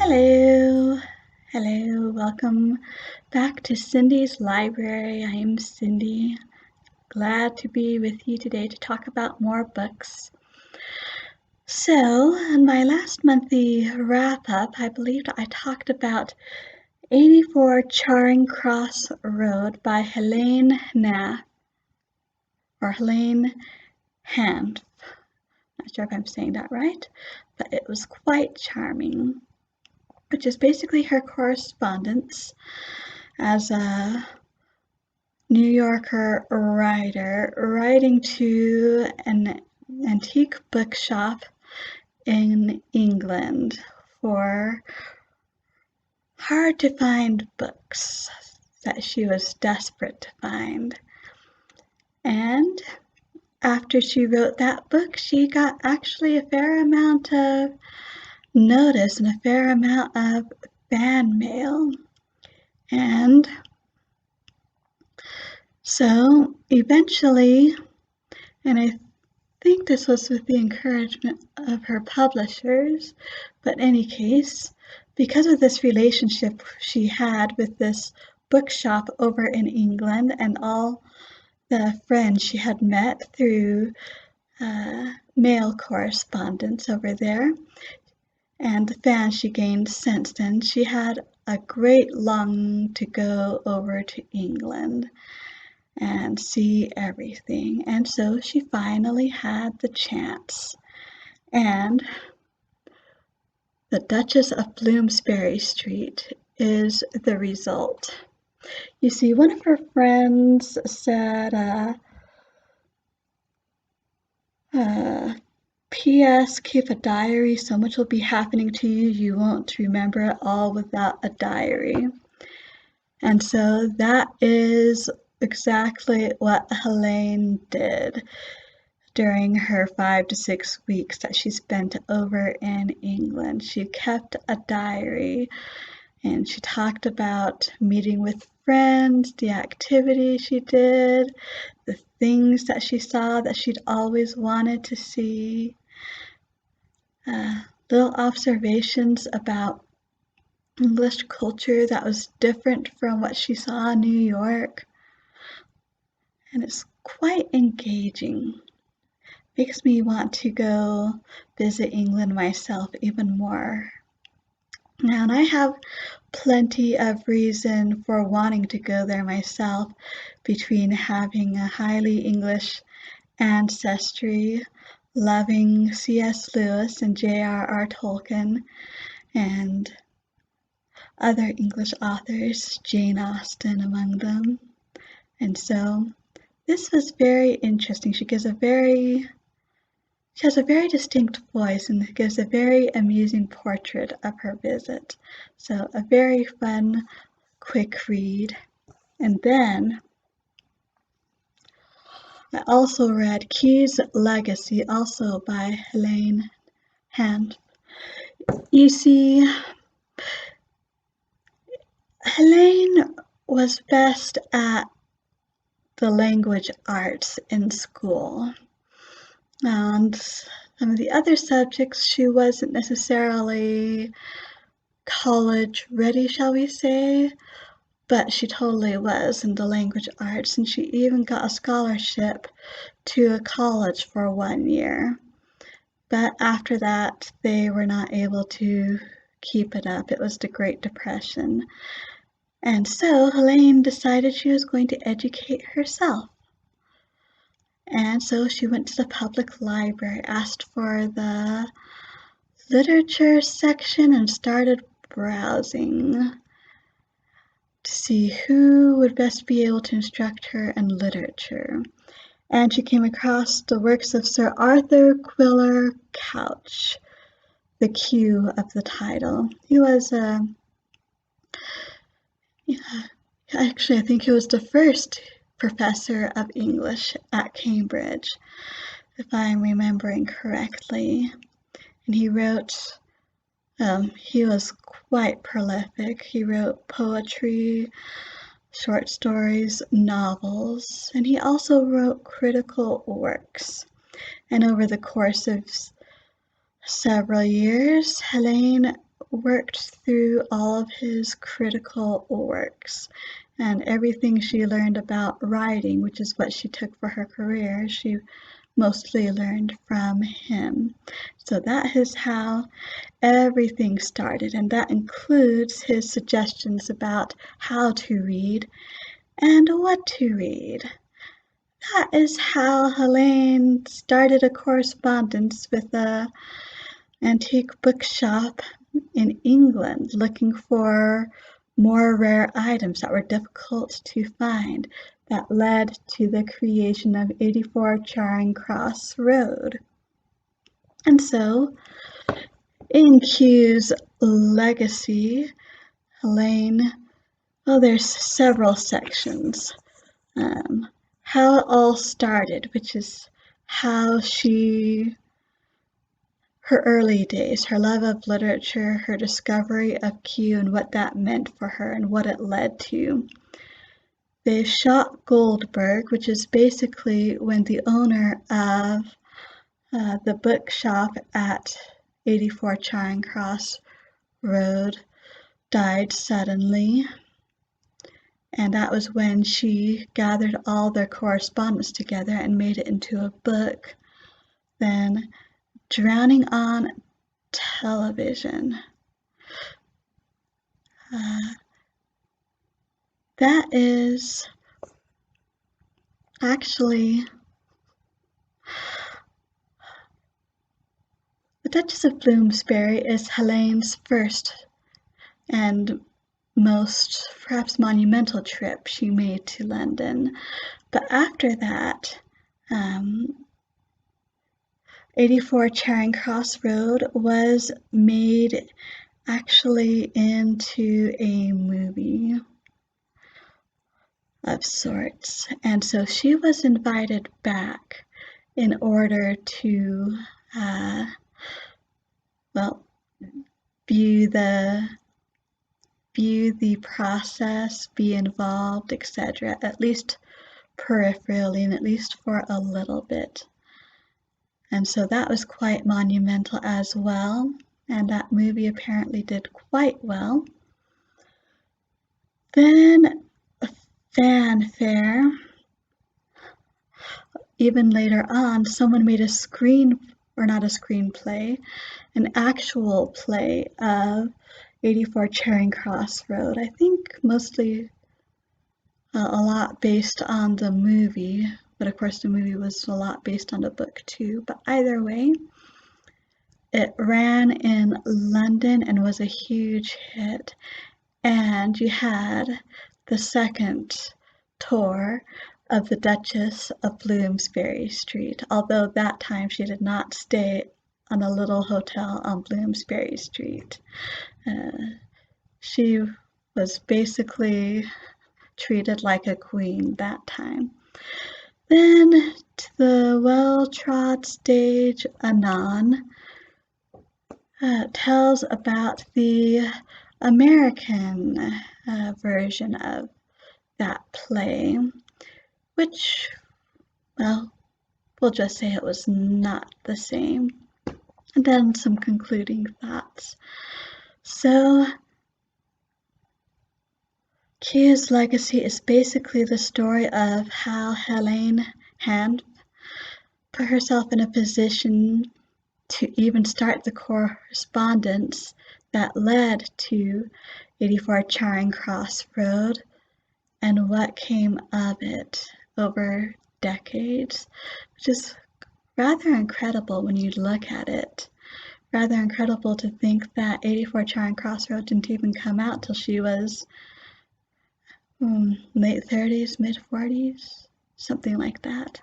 Hello, hello, welcome back to Cindy's Library. I am Cindy. Glad to be with you today to talk about more books. So, in my last monthly wrap up, I believed I talked about 84 Charing Cross Road by Helene Hanff, or Helene Hanff. Not sure if I'm saying that right, but it was quite charming, which is basically her correspondence as a New Yorker writer writing to an antique bookshop in England for hard to find books that she was desperate to find. And after she wrote that book, she got actually a fair amount of notice and a fair amount of fan mail. And so eventually, and I think this was with the encouragement of her publishers, but in any case, because of this relationship she had with this bookshop over in England and all the friends she had met through mail correspondence over there, and the fans she gained since then, she had a great longing to go over to England and see everything. And so she finally had the chance. And the Duchess of Bloomsbury Street is the result. You see, one of her friends said, P.S. Keep a diary. So much will be happening to you. You won't remember it all without a diary. And so that is exactly what Helene did during her 5 to 6 weeks that she spent over in England. She kept a diary and she talked about meeting with friends, the activities she did, the things that she saw that she'd always wanted to see, little observations about English culture that was different from what she saw in New York. And it's quite engaging. Makes me want to go visit England myself even more. Now, and I have plenty of reason for wanting to go there myself, between having a highly English ancestry, loving C.S. Lewis and J.R.R. Tolkien, and other English authors, Jane Austen among them. And so this was very interesting. She has a very distinct voice and gives a very amusing portrait of her visit. So a very fun, quick read. And then I also read Key's Legacy, also by Helene Hanff. You see, Helene was best at the language arts in school. And some of the other subjects she wasn't necessarily college ready, shall we say, but she totally was in the language arts, and she even got a scholarship to a college for 1 year. But after that, they were not able to keep it up. It was the Great Depression. And so Helene decided she was going to educate herself. And so she went to the public library, asked for the literature section, and started browsing to see who would best be able to instruct her in literature. And she came across the works of Sir Arthur Quiller Couch, the Q of the title. He was actually, I think he was the first professor of English at Cambridge, if I'm remembering correctly. And he wrote, he was quite prolific. He wrote poetry, short stories, novels, and he also wrote critical works. And over the course of several years, Helene worked through all of his critical works, and everything she learned about writing, which is what she took for her career, she mostly learned from him. So that is how everything started, and that includes his suggestions about how to read and what to read. That is how Helene started a correspondence with a antique bookshop in England looking for more rare items that were difficult to find. That led to the creation of 84 Charing Cross Road. And so, in Q's legacy, Helene, well, there's several sections. How it all started, which is how her early days, her love of literature, her discovery of Q and what that meant for her and what it led to. They shot Goldberg, which is basically when the owner of the bookshop at 84 Charing Cross Road died suddenly. And that was when she gathered all their correspondence together and made it into a book. Then Drowning on Television. That is actually the Duchess of Bloomsbury is Helene's first and most perhaps monumental trip she made to London. But after that, 84 Charing Cross Road was made actually into a movie of sorts. And so she was invited back in order to, view the process, be involved, etc., at least peripherally and at least for a little bit. And so that was quite monumental as well, and that movie apparently did quite well. Then fanfare. Even later on, someone made an actual play of 84 Charing Cross Road. I think mostly a lot based on the movie, but of course the movie was a lot based on the book too. But either way, it ran in London and was a huge hit. And you had the second tour of the Duchess of Bloomsbury Street, although that time she did not stay on a little hotel on Bloomsbury Street. She was basically treated like a queen that time. Then to the well-trod stage anon tells about the American version of that play, which, well, we'll just say it was not the same. And then some concluding thoughts. So, Q's legacy is basically the story of how Helene Hanff put herself in a position to even start the correspondence that led to 84 Charing Cross Road and what came of it over decades, which is rather incredible when you look at it. Rather incredible to think that 84 Charing Cross Road didn't even come out till she was late 30s, mid 40s, something like that.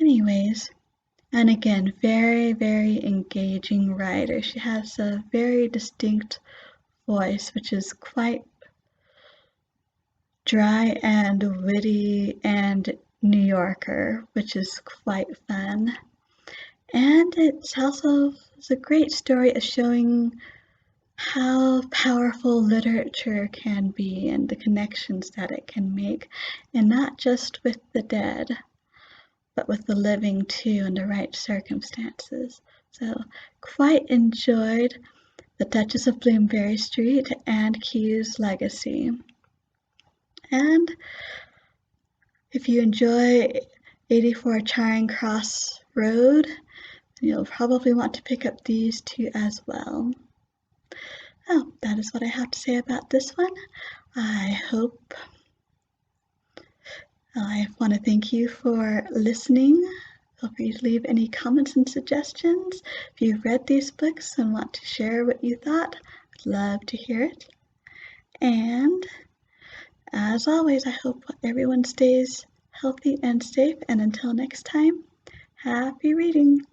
Anyways, and again, very, very engaging writer. She has a very distinct voice, which is quite dry and witty and New Yorker, which is quite fun. And it's also a great story of showing how powerful literature can be and the connections that it can make, and not just with the dead, but with the living too in the right circumstances. So quite enjoyed The Duchess of Bloomsbury Street, and Q's Legacy. And if you enjoy 84 Charing Cross Road, you'll probably want to pick up these two as well. Oh, that is what I have to say about this one. I want to thank you for listening. Feel free to leave any comments and suggestions. If you've read these books and want to share what you thought, I'd love to hear it. And as always, I hope everyone stays healthy and safe. And until next time, happy reading.